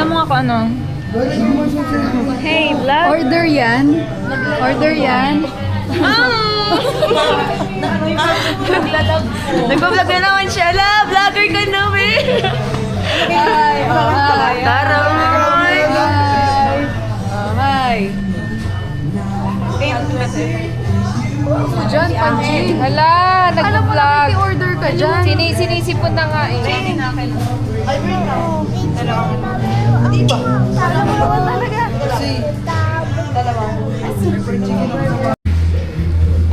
Tingnan mo nga kung ano. Hey, vlog. Order yan. Order yan. Nagbablog na naman siya. Ala, vlogger ka na, eh. Taray! Hi. Diyan, Panjin. Hala, nag-vlog. Order ka dyan. Sinisipon na nga eh.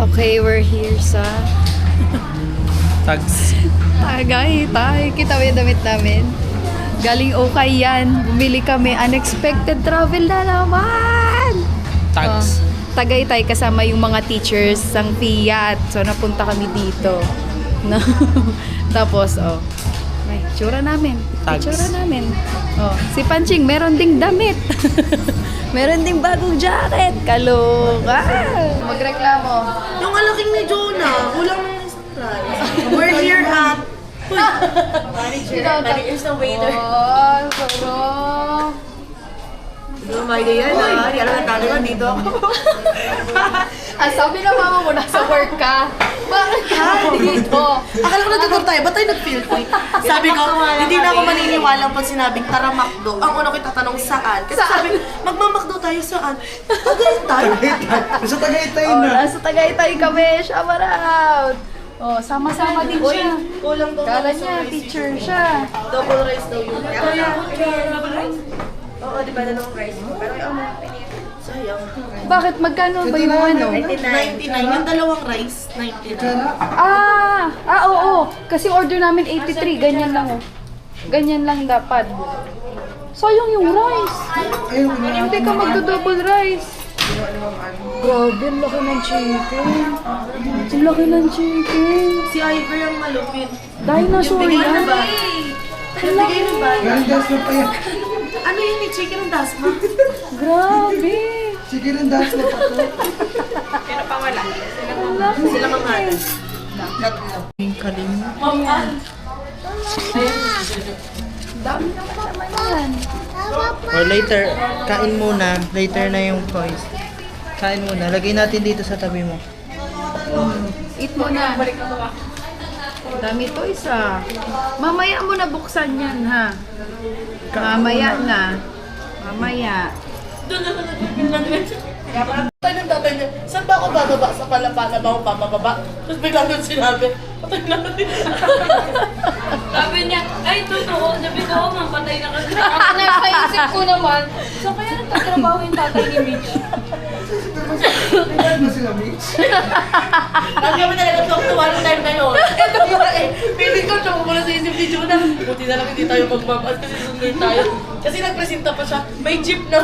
Okay, we're here sa Tags. Tagaytay. Kita mo yung damit namin. Galing okay yan. Bumili kami. Unexpected travel na naman. Tags. Tagaytay kasama yung mga teachers ng Fiat. So, napunta kami dito. No? Tapos, may tsura namin. Tags. Tsura namin. Si Panching, meron ding damit. Meron ding bagong jacket. Kaloka. Magreklamo. Yung alaking ni Jonah, kulang ng surprise. We're here at... Manager is the waiter. Oh, sarap. Lumay na yan ah. Di alam na talaga dito ako. Sabi na mama mo, nasa work ka. Bakit ka dito? Akala ko nagtutur tayo, ba't tayo nag-filter? Sabi ko, hindi na ako maniniwala pag sinabing tara Macdo. Ang una ko tatanong saan. Kasi sabi, magmamakdo tayo saan? Tagaytay. Sa Tagaytay na. Nasa Tagaytay kami. Shout out. Sama-sama din siya. Kulang daw. Kala niya, teacher siya. Double rice daw yun. Double rice? Oo, di ba na ng rice mo? Pero yung sayang. Bakit? Magkano ba yung ano? 99. Yung dalawang rice, 99. Oo. Kasi order namin 83. Ganyan lang. Ganyan lang dapat. Sayang yung rice. Hindi ka magdo-double rice. Grabe, ang laki ng chicken. Ang laki ng chicken. Si Ivor yung malupit. Dinosaur Bigay na yan. ba? Yung bigay na ba? Ano yun ni chicken ng dasma? Grabe. Sige rin dahil na pa to. Sila mangalan. Dami naman yan. Or later, kain muna. Later na yung toys. Kain muna. Lagay natin dito sa tabi mo. Eat mo na. Dami to isa. Mamaya mo na buksan yan ha. Mamaya na. Mamaya. Patay ng tatay niya, saan ba ako bababa? Sa palapala ba ako bababa? Tapos biglang doon sinabi, patay na rin. Sabi niya, ay totoo, sabi ko, patay na kasi. Ako nasa isip ko naman. So kaya nagtatrabaho yung tatay ni Mitch. Tingnan mo sila, Mitch. Lagi kami talaga tuwa ng time na yun. Ito ba eh, feeling ko siya mula sa isip ni Jonah. Buti na lang hindi tayo magmamahal kasi sunod tayo. Kasi nagpresenta pa siya, may jeep na.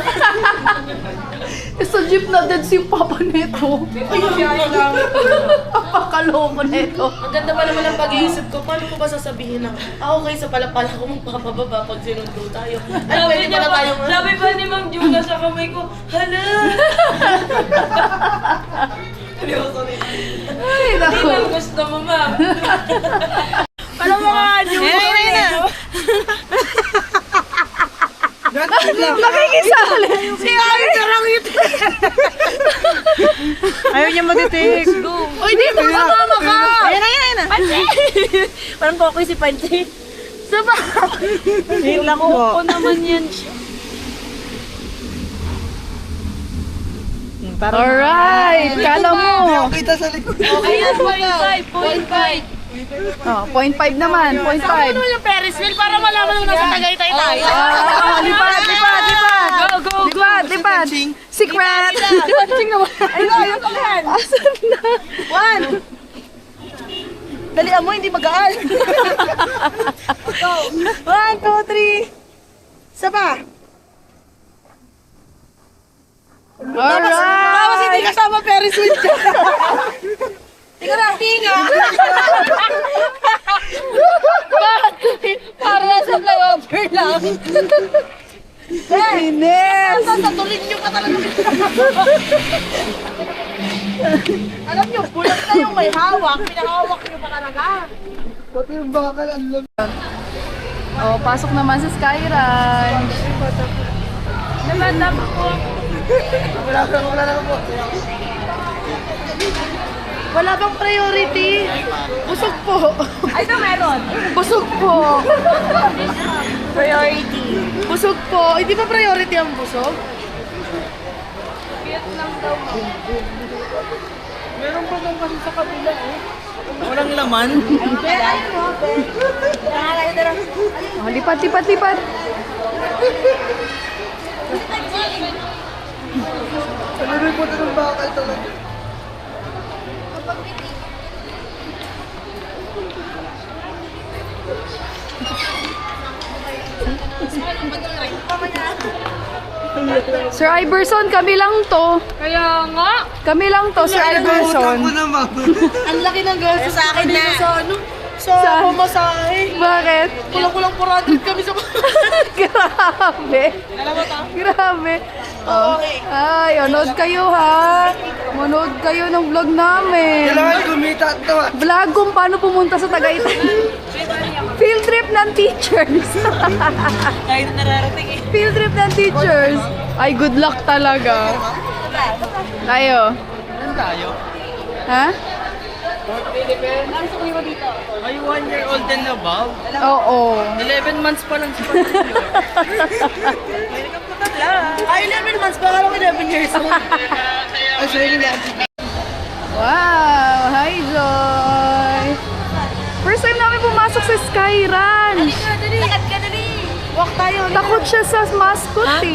Sa jeep na dead si Papa Neto. Ayun lang. Pakaloko Neto. Ang ganda pa naman ang pag-iisip ko, paano ko ba sasabihin na, okay, sa palapala ko magpapababa pag sinundo tayo. Ay, pwede pala tayo. Sabi pa ni Mang Juna sa kamay ko, hala! Seryoso rin. Ay, Hindi naku. lang gusto mo, ma'am. Alam mo nga, Juna. Nakikisali. Si Ay, karang ito. Ayaw niya mag-take. Uy, dito kasama ka! Ayan na. Panchi! Parang kokoy si Panchi. Saba? Take lang po. naman yan siya. Alright. Kala mo. Kita sa likod. Ayan, 0.5. 0.5 naman. 0.5. Ano yung Ferris wheel para malaman mo nasa Tagaytay tayo? Lipat. Lipat. Secret. Panching naman. Ayun ka yan. Asan na? One. Dalian mo, hindi magaan. Go. 1, 2, 3. Saba. Tapos hindi Alright. kasama Ferris wheel dyan. Tingnan na, tingnan. Para nasa flyover lang. Ines. Tatulin nyo ka talaga. Alam nyo, bulat na yung may hawak. Pinahawak nyo pa talaga. Pati yung bakal, ang lamig. Oh, pasok naman sa Sky Ranch. Naman po. Wala bang priority? Busog po. Ay, ito meron. Busog po. Priority. Busog po. Hindi ba priority ang busog? Vietnam daw mo. Meron pa bang kasi sa kabila eh? Walang laman. Oh, lipat, lipat, lipat. Ano po ito ng bakal talaga? Sir Iverson, kami lang to. Kaya nga. Kami lang to, Sir Iverson. naman. Ang laki ng gastos sa akin na. Sa ano? Sa pamasahe. Bakit? Kulang-kulang 400 kami sa Grabe. Dalawa ta? Grabe. Oh. Ay, manood kayo ha. Manood kayo ng vlog namin. Kailangan kumita ito. Vlog kung paano pumunta sa Tagaytay. Field trip ng teachers. Kahit nararating eh. Field trip ng teachers. Ay, good luck talaga. Tayo. Saan tayo? Ha? Ay, 1 year old and above? Oo. 11 months pa lang siya. Ay, 11 months pa lang 11 years old. Ay, sorry na. Wow! Hi, Joy! First time namin pumasok sa Sky Ranch. Lakad ka dali. Walk tayo. Takot siya sa mascot eh.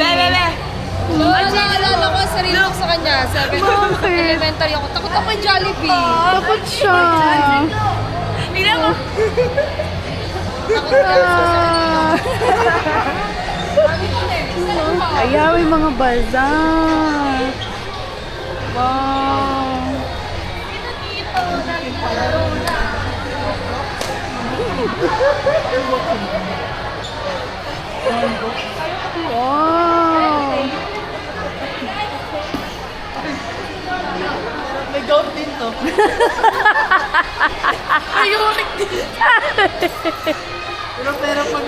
Naalala ko ang sarili ko sa kanya. Sabi ko, Bakit? elementary ako. Takot ako yung Jollibee. Takot siya. Bigla ko. Ah. Ayaw, may mga bazaar. Wow. Wow. May goat din to. May goat din. Pero pag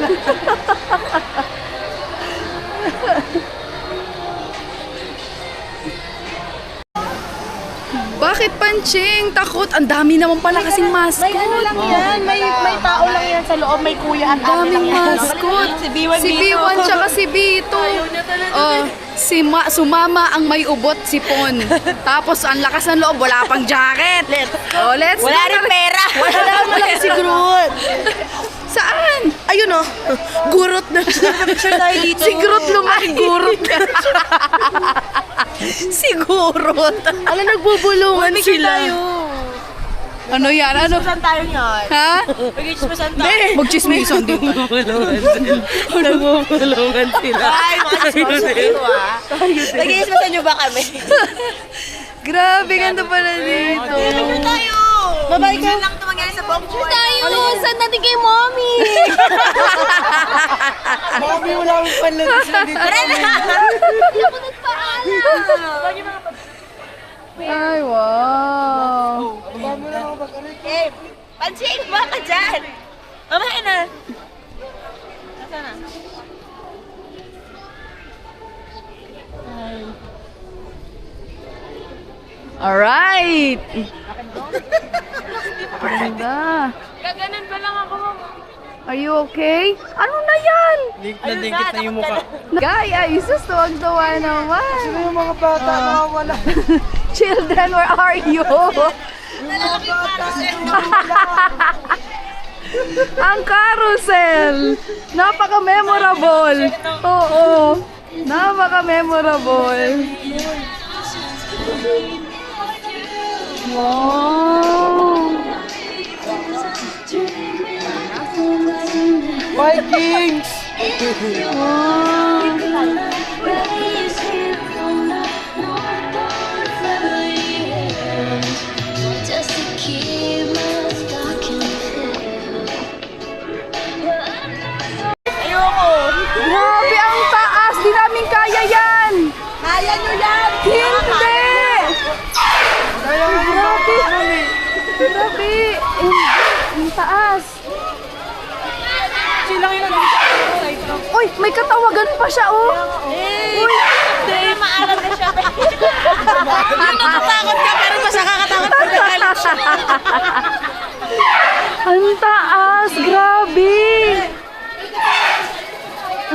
Bakit panching? Takot. Ang dami naman pala kasing mascot. may ano lang yan. May tao lang yan sa loob. May kuya at ate lang Daming yan. mascot. Si B1 Si B1 tsaka si B2. Oh, sumama ang may ubot si Pon. Tapos ang lakas ng loob, wala pang jacket. Oh, let's Wala go. rin pera. Wala mo lang si Groot. Saan? Ayun oh. Gurot na siya. Picture tayo dito. Si Groot lumaki gurot ka. Si Gurot. Ano, nagbubulungan sila. Ano yan? Ano? Saan tayo niyan? Ha? Mag-chismisan tayo. Magchismisan dito. Nagbubulungan sila. Ay, mga chismisan dito ah. Nag-chismisan niyo ba kami? Grabe, ganda pala dito. Picture tayo. Babay ka. lang ito mangyari sa buong buhay. Tayo, saan natin kay mommy? Mami, wala akong panlagis na dito. Ay, wow. Eh, Pansing, baka dyan. Mamaya na. Nasaan na? Alright. Ganda. Gaganon pa lang ako, mama. Are you okay? Ano na yan? Dikit na yung mukha. Guy, ay, sus, tuwag-tuwa naman. Sino yung mga bata na wala? Children, where are you? Ang carousel! Napaka-memorable! Oo, napaka-memorable. Wow! Vikings! Just to keep my stocking filled. Ayoko. Grabe ang taas! Di namin kaya yan! Kaya nyo yan. Hindi! Grabe! Grabe! Ang taas! Silang yun ang Uy, may katawagan pa siya, oh. Hindi, maaral na siya. Yung natatakot ka, pero mas nakakatakot ka na galit siya. Ang taas, grabe.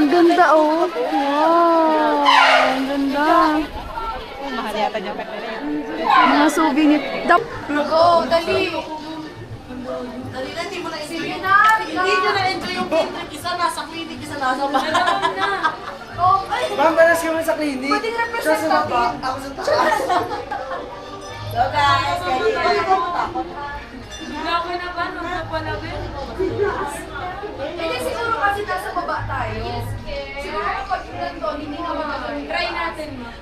Ang ganda, oh. Wow, ang ganda. Mahal yata niya pa. Mga souvenir. Go, dali. Dali na, hindi mo na Sige na. Hindi nyo na-enjoy yung field trip. Isa nasa clinic, isa nasa bahay. Ma'am, paras kami sa clinic. Pwedeng representative. Siya sa baba, ako sa taas. So guys, Bigla ko na ba nung napalabin? Hindi siguro kasi nasa baba tayo. Siguro kapag nandun, hindi naman Try natin, ma.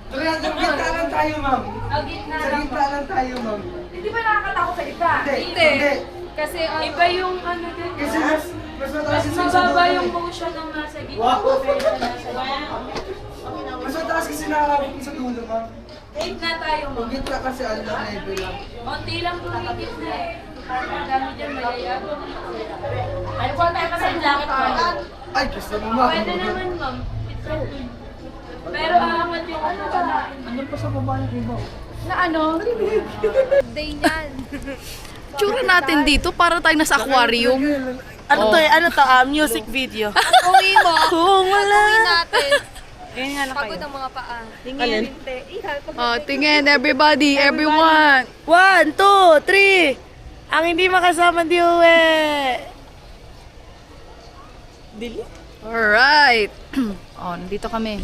Sa gitna lang tayo, ma'am. Ang gitna Sa lang. gitna lang tayo, ma'am. Hindi ba nakakatakot sa gitna? Hindi. Kasi iba yung ano din. Kasi mas mataas Mas yung sa mababa baba. yung motion ng nasa gitna. Wow. Compared sa nasa gitna. Mas mataas kasi nakakabot sa dulo, ma'am. Gitna tayo, ma. Yung gitna kasi ano lang level lang. Unti lang pumikit na eh. Ang dami dyan, mayayabang. Ano po tayo kasi yung jacket mo? Ay, gusto mo, ma'am. Pwede naman, ma'am. It's okay. Pero aangat yung ano ka na. Ano pa sa baba yung iba? Na ano? Day niyan. Tsura natin dito para tayo nasa aquarium. Ano to eh? Ano to? Music video. Uwi mo. Kung wala. natin. Ganyan nga na kayo. Pagod ang mga paa. Alin? Oh, tingin, everybody, everyone. 1, 2, 3. Ang hindi makasama di uwi. Dili? Alright. Oh, nandito kami.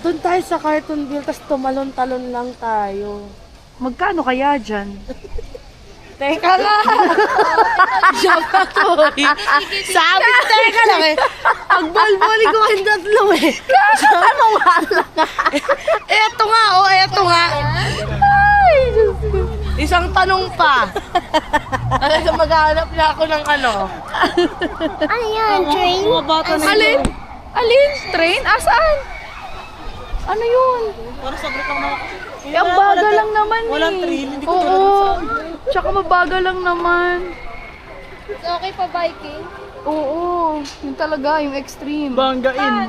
Doon tayo sa Cartonville, tapos tumalon-talon lang tayo. Magkano kaya dyan? Teka lang! Joke ako eh. Sabi ko, teka lang eh. Pag-ball-balling ko kayong tatlo eh. Ano nga lang? Eto nga, oh, eto nga. Ay, Diyos ko. Isang tanong pa. Talaga maghahanap na ako ng ano. Ano yan, train? Mga bata na Alin? Alin? Train? Asaan? Ano yun? Para saglit lang naman. Ang bagal lang naman eh. Walang trail, hindi ko Oo. tulad Tsaka mabagal lang naman. Okay pa biking? Oo. Yun talaga, yung extreme. Banggain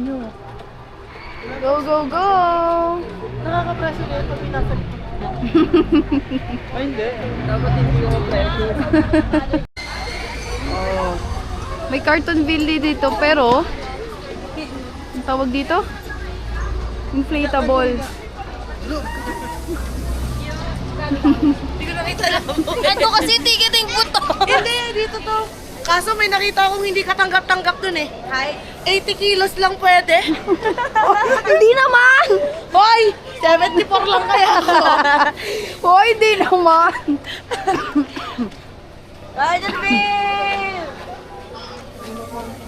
nyo. Go, go, go! Nakaka-pressure yun pag pinasag. Ay, hindi. Dapat hindi ko ma-pressure. May Cartonville dito, pero ang tawag dito? Inflatable. Ito kasi ticketing puto. Hindi, dito to. Kaso may nakita akong hindi katanggap-tanggap dun eh. 80 kilos lang pwede. Hindi naman! Hoy! 74 lang kaya ako. Hoy, di naman! Ay, Janville!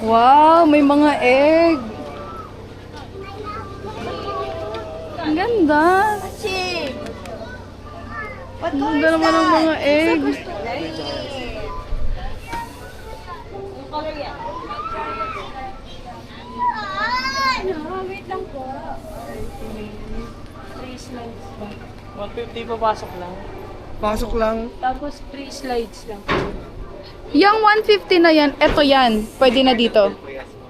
Wow, may mga egg. Ang ganda. Ang ganda naman ng mga egg. Wait lang po. 3 slides lang. 150 papasok lang. Pasok lang. Tapos 3 slides lang. Yung 150 na yan, eto yan. Pwede na dito.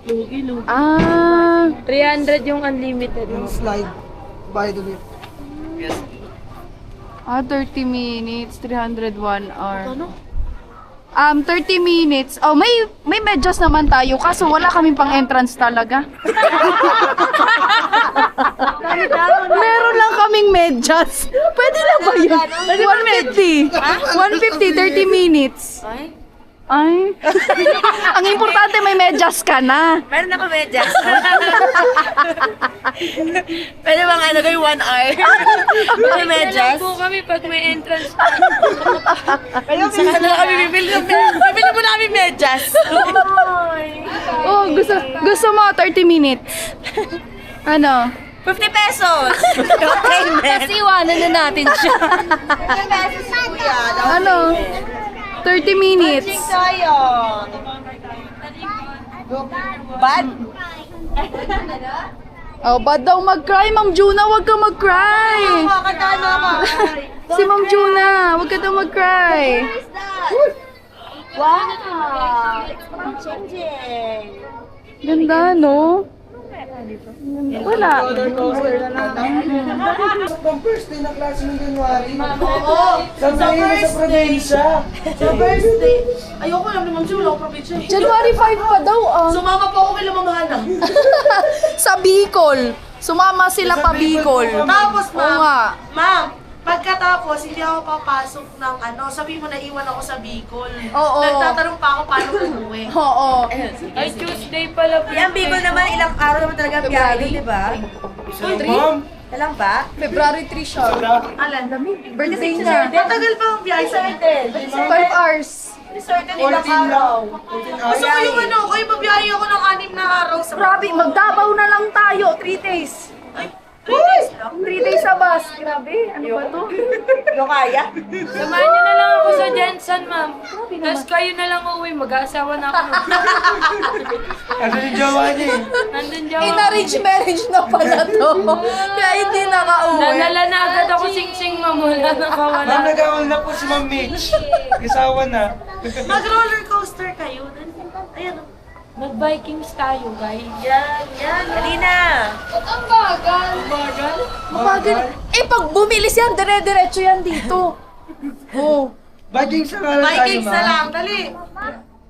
Lugi-lugi. Ah, 300 yung unlimited. Yung slide. By the way. 30 minutes, 301 hour. 30 minutes. Oh, may medyas naman tayo kaso wala kaming pang entrance talaga. Meron lang kaming medyas. Pwede na ba yun? 150. 150, 30 minutes. Ay. Ang importante may medyas ka na. Meron ako medyas. Pwede bang ano kayo 1 hour? May medyas? Po kami pag may entrance. Saka na kami bibili. Bibili mo namin medyas. Oh, gusto mo 30 minutes. Ano? 50 pesos. Okay, Kasi iwanan na natin siya. Ano? 30 minutes. Tayo. Bad? Oh, bad daw mag-cry, Ma'am Juna, wag ka mag-cry. Kakatano ako. Si Ma'am Juna, wag ka daw mag-cry. Wow! It's changing. Ganda, no? Wala. Pang first day na klase ng January. Oo! Sa probinsya. Sa birthday. Ayoko lang ni Ma'am Ju, wala akong probinsya eh. January 5 pa daw, ah. Sumama po ako kay Lamamahana. Sa Bicol. Sumama sila pa Bicol. Tapos Oo nga. ma'am, pagkatapos, hindi ako papasok ng sabi mo na iwan ako sa Bicol. Oo. Nagtatanong pa ako paano umuwi. Oo. Ay, Tuesday pala po. Yung Bicol naman, ilang araw naman talaga ang biyahe doon, di ba? Ilang ba? February 3 siya. Alan, Birthday niya. matagal pa ang biyahe sa atin. 5 hours. Certain ilang araw. Gusto ko yung kayo mabiyahe ako ng 6 na araw sa Grabe, magdabaw na lang tayo. 3 days. 3 days sa bus. Grabe, ano ba to? Yung kaya? Samahan niyo na lang ako sa Jensen, ma'am. Tapos kayo na lang uuwi. Mag-aasawa na ako. Ano yung jowa niya eh? Nandun dyan. In-arrange marriage na pala to. Kaya hindi nakauwi. Nanala na agad ako sing-sing, ma'am. Wala na kawala. Ma'am, nag-awal na po si Ma'am Mitch. Isawa na. Mag-roller coaster kayo. Ayan o. Mag-Vikings tayo, guys. Yan. Halina! Ang bagal. Mabagal. Eh, pag bumilis yan, dire-diretso yan dito. Oh. Vikings na nga lang tayo, Vikings na ma'am. lang, dali.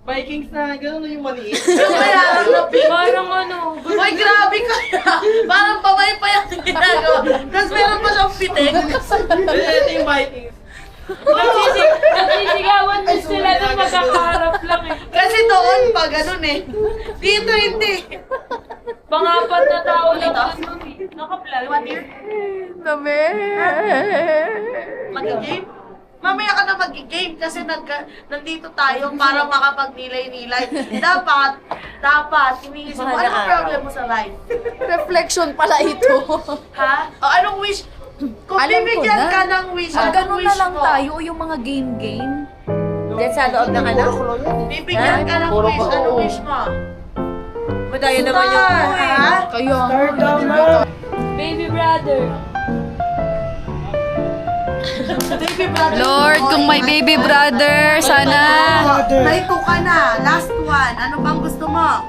Vikings na, gano'n yung maliit. Yung kaya Parang ano, Uy, grabe kaya. Parang pabay pa yung ginagawa. Tapos meron pa siyang pitik. Ito yung Vikings. nagsisigawan din sila nung magkakaharap lang eh. Kasi doon pa ganun eh. Dito hindi. Pang-apat na tao lang ano eh. Naka-vlog. Dami. Mag-game? Mamaya ka na mag-game kasi nandito tayo para makapagnilay-nilay. Dapat, iniisip mo, ano problem mo sa life? Reflection pala ito. Ha? O anong wish? Kung Alam ko bibigyan na. ka ng wish, Ang anong ganun wish na lang mo? tayo, yung mga game-game. Diyan sa loob ng anak. Bibigyan ka ng wish, anong wish mo? Madayo naman yung... Ha? Kayo. Start down na. Baby brother. Baby brother. Lord, kung may baby brother, sana. May two ka na. Last one. Ano pang gusto mo?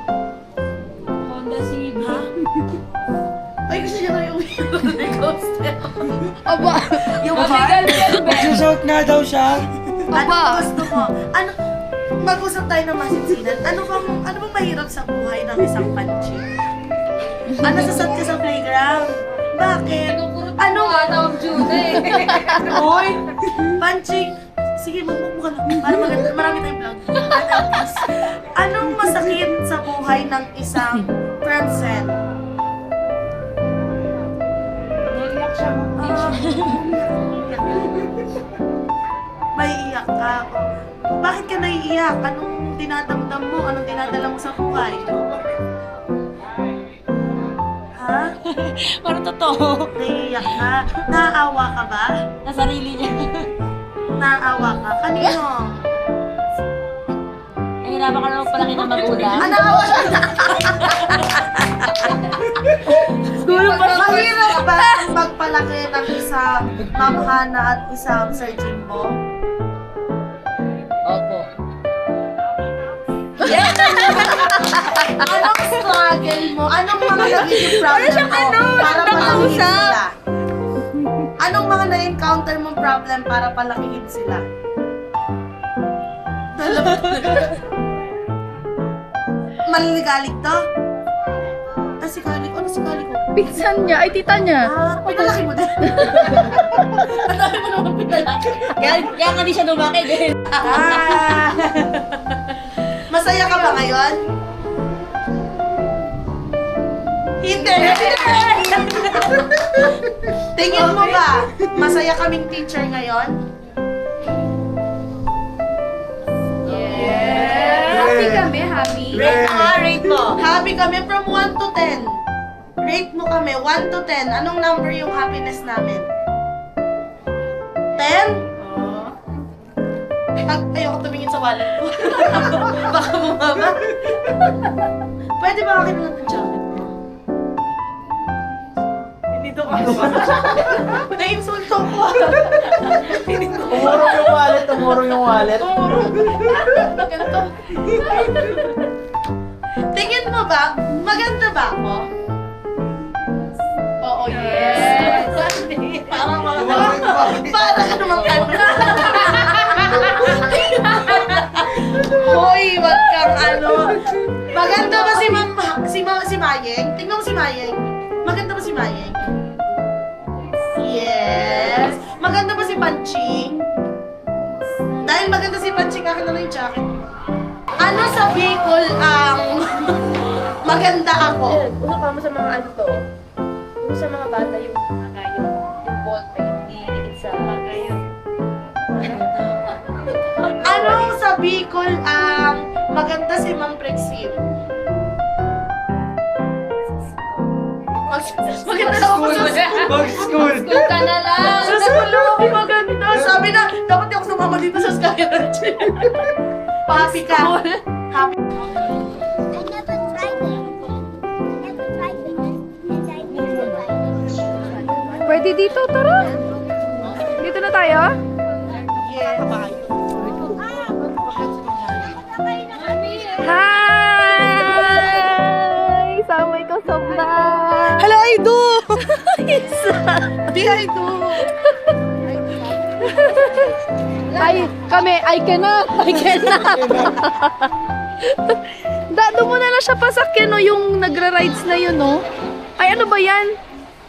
Honda Civic. Ay, gusto niya na yung roller coaster. Aba. Yung Matigal yan, be. Magsusot nga daw siya. Ano gusto mo? Ano? Mag-usap tayo ng masinsinan. Ano bang mahirap sa buhay ng isang panchi? Ano sasad ka sa playground? Bakit? Ano nga tawag Jude? Hoy! Panchi! Sige, magmumukha lang. Para maganda. Marami tayong vlog. Anong masakit sa buhay ng isang Francen? Naiyak siya May iyak ka. Bakit ka naiiyak? Anong dinadamdam mo? Anong dinadala mo sa buhay? Ha? Parang totoo. Naiiyak ka? Naaawa ka ba? Sa sarili niya. Naaawa ka? Kanino? Nahirapan ka naman palaki ng magulang. Naawa siya! Mahirap ba magpalaki ng isang Ma'am Hana at isang Sir Jimbo? Opo. Anong struggle mo? Anong mga nagiging problem mo para palakihin sila? Anong mga na-encounter mong problem para palakihin sila? Maliligalig to? Ah, si Kali ko. Ano si Kali ko? Pinsan niya, ay tita niya. Ah, pinalaki mo din. Ang dami mo naman pinalaki. Kaya nga di siya lumaki din. Ah. Masaya ka ba ngayon? Hindi! Tingin mo ba, masaya kaming teacher ngayon? Happy kami, happy. Rate mo. Happy kami from 1 to 10. Rate mo kami, 1 to 10. Anong number yung happiness namin? 10? Ayoko tumingin sa wallet ko. Baka bumaba. Pwede ba akin lang ng jacket mo? Hindi dito ka. Na-insulto ko. Umurong yung wallet. Ganito. Tingin mo ba, maganda ba ako? Oo, yes. Parang parang ka naman Hoy, wag kang ano. Maganda ba si Mayeng? Tingnan mo si Mayeng. Maganda ba si Mayeng? Yes. Maganda ba si Panching? Dahil maganda si Panching, akin na lang yung jacket. Ano sa Bicol ang maganda ako? Uso ka mo sa mga ano to. Yung sa mga bata yung ballpen, iikit sa ngayon. Ano sa Bicol ang maganda si Ma'am Prexil? Maganda daw ako sa school. Mag-school. School ka na lang. Sa school lang ako maganda. Sabi na, dapat di ako sumama dito sa Sky Ranch. Happy ka. Happy. I never tried it. Never tried it. And I need to try it. Pwede dito, tara. Dito na tayo? Yes. Hi! Samay ko sa vlog. Hello, Aido! Di Aido! Ay, kami, I cannot. Doon mo na lang siya pasakyan, no, yung nagra-rides na yun, no? Ay, ano ba yan?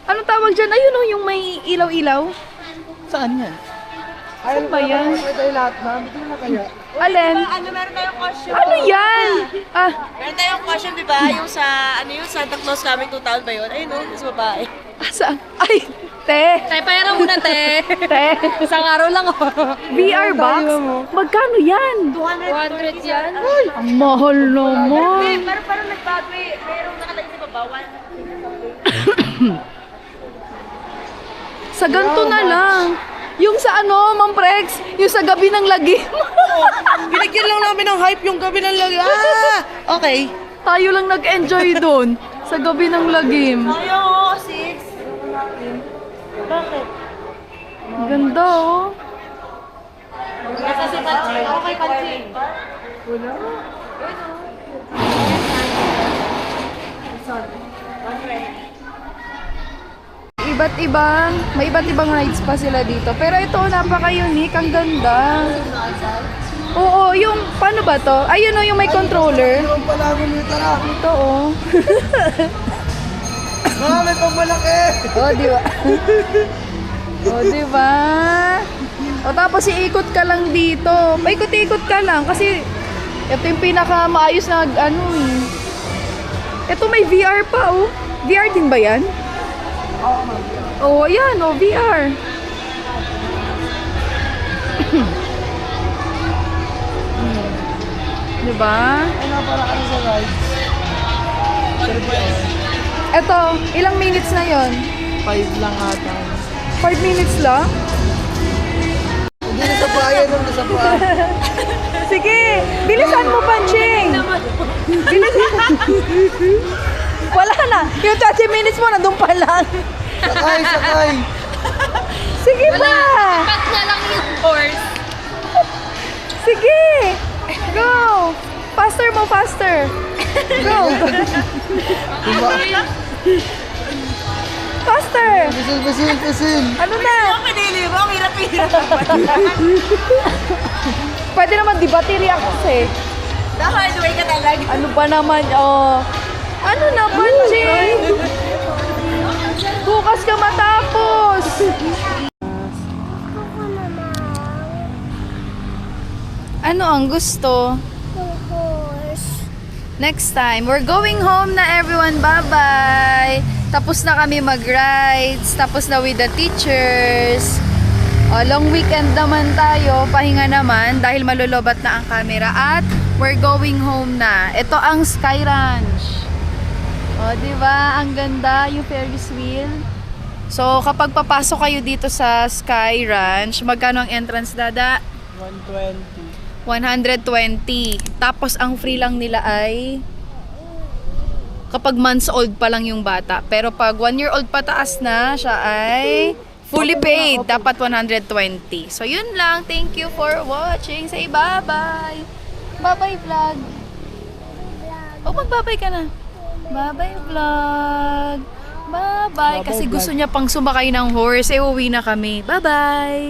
Anong tawag dyan? Ayun, no, yung may ilaw-ilaw. Saan yan? Saan ba yan? Pwede lahat na. Hindi na kaya. Alin? Ano, meron tayong costume? Ano yan? Ah, Meron tayong costume, di ba? Yung sa, ano yung Santa Claus Coming 2000 ba yun? Ayun, no? Sa babae. saan? Ay, te. Tay, payaran muna, te. Te. Isang araw lang, oh. VR box? Magkano yan? 200 yan. Ang mahal naman. Pero parang nagbago eh. Merong nakalagay sa baba. Sa ganito na lang. Yung sa ano, Ma'am Prex, yung sa gabi ng lagim. Binigyan lang namin ng hype yung gabi ng lagi. Ah! Okay. Tayo lang nag-enjoy doon. Sa gabi ng lagim. Ayaw, 6. Bakit? Ang ganda, oh. Kasi si Panching. Okay, Panching. May iba't ibang rides pa sila dito. Pero ito, napaka-unique. Ang ganda. Oo, yung, paano ba to? Ayun, oh, yung may controller. Yung pala tara. Ito, oh. May pagmalaki. Oh, di ba? Oh, di ba? O, tapos iikot ka lang dito. Paikot-ikot ka lang kasi ito yung pinaka maayos na ano eh. Ito may VR pa, oh. VR din ba yan? Oh, ayan, oh, VR. Diba? Ano para ano sa rides? Ito, ilang minutes na yon? 5 lang ata. 5 minutes lang? Hindi na sa bayan, nung nasa bayan. Sige, bilisan mo, Panching. Bilisan. Wala na. Yung 30 minutes mo, nandun pa lang. Sakay. Sige pa. Cut na lang yung course. Sige. Go. Faster mo, faster. Go. Faster. Bisin. Ano na? Pinili mo, ang hirap-hirap. Pwede naman, di battery ako eh. Dapat, way ka talaga. Ano ba naman, oh. Ano na, Panching? Bukas ka matapos. Ano ang gusto? Next time, we're going home na everyone. Bye-bye. Tapos na kami mag-rides. Tapos na with the teachers. Long weekend naman tayo. Pahinga naman dahil malulobat na ang camera. At we're going home na. Ito ang Sky Ranch. O, diba? Ang ganda yung Ferris wheel. So, kapag papasok kayo dito sa Sky Ranch, magkano ang entrance, Dada? 120. 120. Tapos, ang free lang nila ay kapag months old pa lang yung bata. Pero pag 1 year old pataas na, siya ay fully paid. Dapat 120. So, yun lang. Thank you for watching. Say bye-bye. Bye-bye, vlog. Oh, magbabay ka na. Bye-bye, vlog. Bye-bye. Kasi gusto niya pang sumakay ng horse. Eh, uwi na kami. Bye-bye.